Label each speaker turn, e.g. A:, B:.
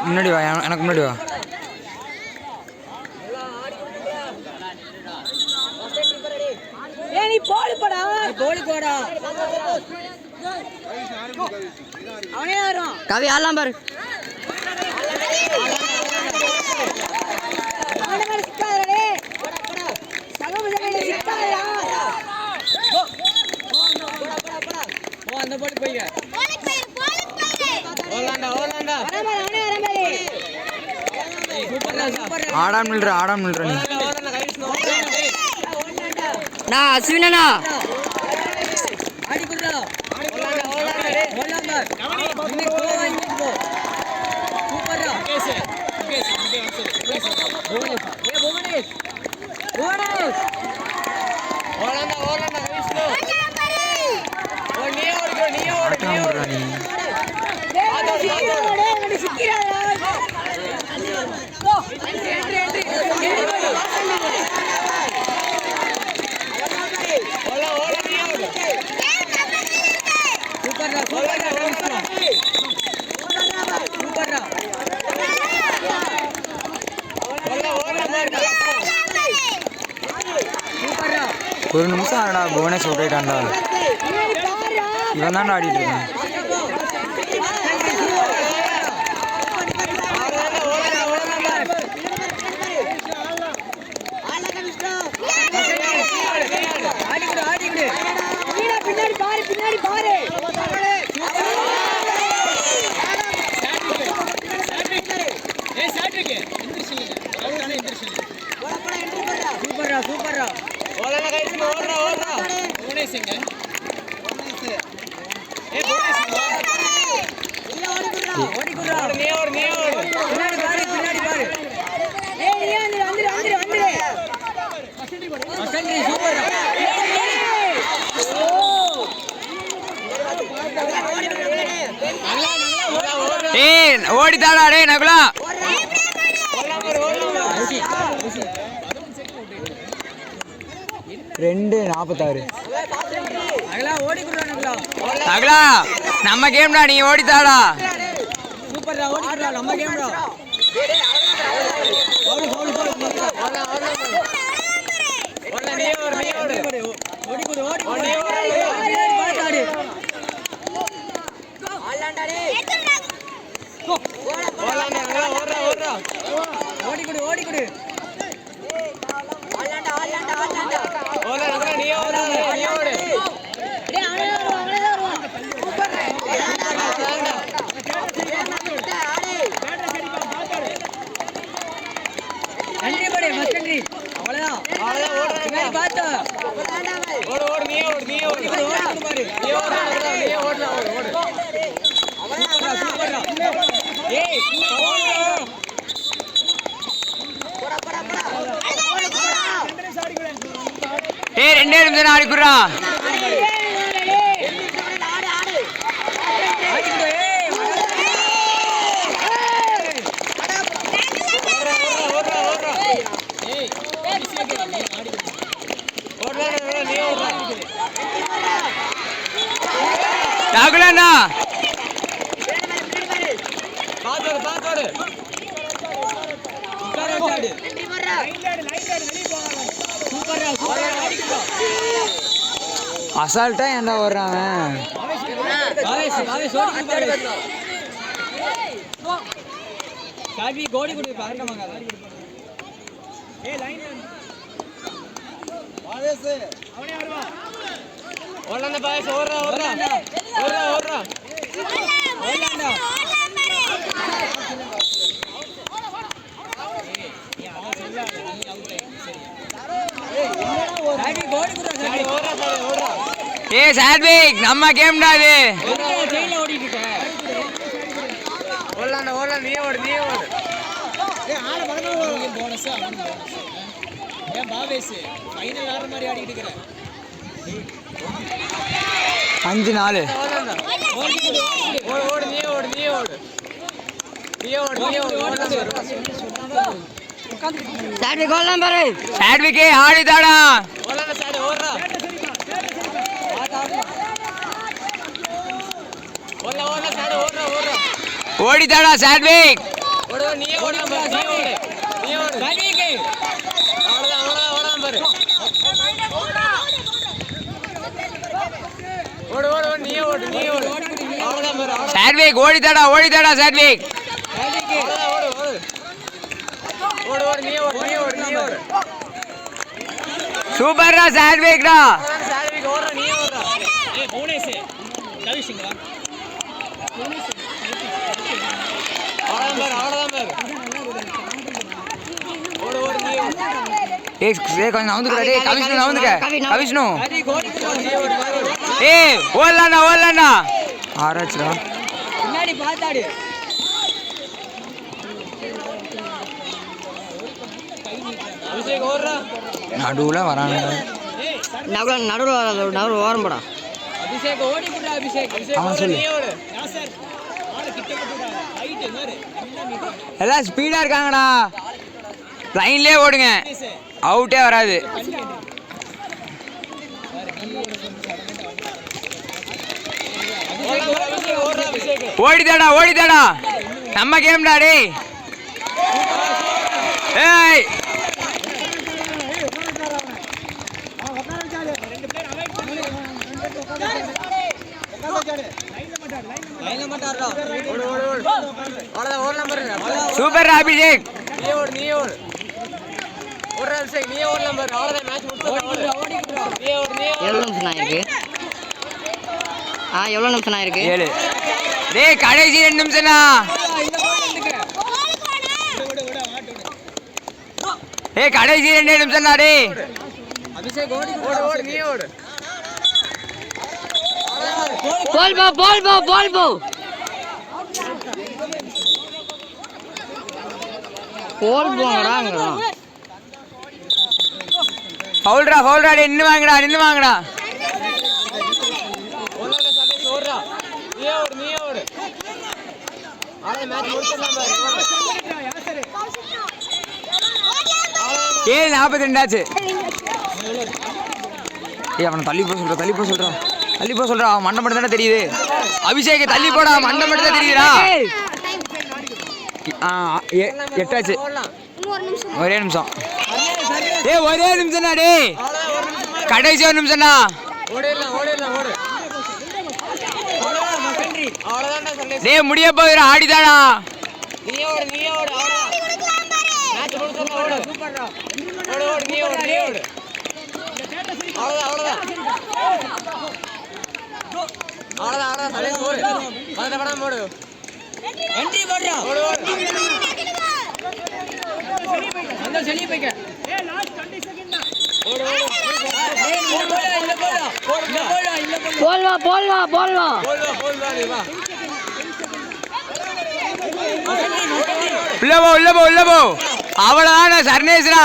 A: முன்னாடி வா, எனக்கு முன்னாடி வா. கவி ஆடலாம் பாரு. ஆடாம நில்ற நான் அஸ்வினா ஒரு நிமிஷம் ஆடா. புவனேஷ் ஓடிட்டான்டா. இவன் தான் ஆடிட்டு இருக்கான். ஓடித்தாடா டே நகுலா. ரெண்டு 46. நகுலா நம்ம கேம்டா, நீ ஓடித்தாடா. நம்ம கேம்டா. ரெண்டே நிமிஷம் ஆடிக்குறா. ராகுலண்ணா அசால்ட்டா என்ன வர்றாங்க. ஏ சாத்விக் நம்ம கேம்டா இது. போனஸ் 5-4. சாட்விக் ஆடிதாடா. ஓடிதாடா சாட்விக். சாட்விக் ஓடிதாடா ஓடிதாடா சாட்விக். சூப்பர்டா சாட்விக்டா. கொஞ்சம் நவுந்துக்கடா டேய். கவிஷ்ணு நவுந்துக்க. கவிஷ்ணு ஏய் ஓடலாம்டா ஓடலாம்டா. ஆராய்ச்சிடா
B: பின்னாடி பார்த்தாடு.
A: நடுவுல வரானுங்க.
B: நடுவில் ஓரம் போடா.
A: அவன் சொல்லு. எல்லாம் ஸ்பீடா இருக்காங்கடா. லைன்லயே ஓடுங்க. அவுட்டே வராது. ஓடிதாடா ஓடிதாடா. நம்ம கேம்டா டேய். ஏய் சூப்பர் அபிஷேக்.
B: எவ்வளோ நிமிஷம் ஆயிருக்கு?
A: 7. டேய் கடைசி 2 நிமிஷம்டா. டேய் கடைசி 2 நிமிஷம்டா டேய்.
B: அபிஷேக் ஓடு நீ ஓடு. பால் போ. போல் போங்கடா.
A: ஃபவுல்டா டேய். நின்னு வாங்கடா. ஏய் 42 ஆச்சு. ஏய் அவனை தள்ளி போ சொல்றா. அவன் மண்டை மட்டும் தானே தெரியுது. அபிஷேக் தள்ளி போடா. மண்டை மட்டும் தான் தெரியுதுடா. 8 ஆச்சு. ஒரே நிமிஷம். ஏய் ஒரே நிமிஷம்டா டேய். கடைசி 1 நிமிஷம்டா. டேய் முடிய போகுதுடா. ஆடிதாடா.
B: போல்வா.
A: உள்ள போ. அவ்வளவுதான் சர்னேஸ்ரா.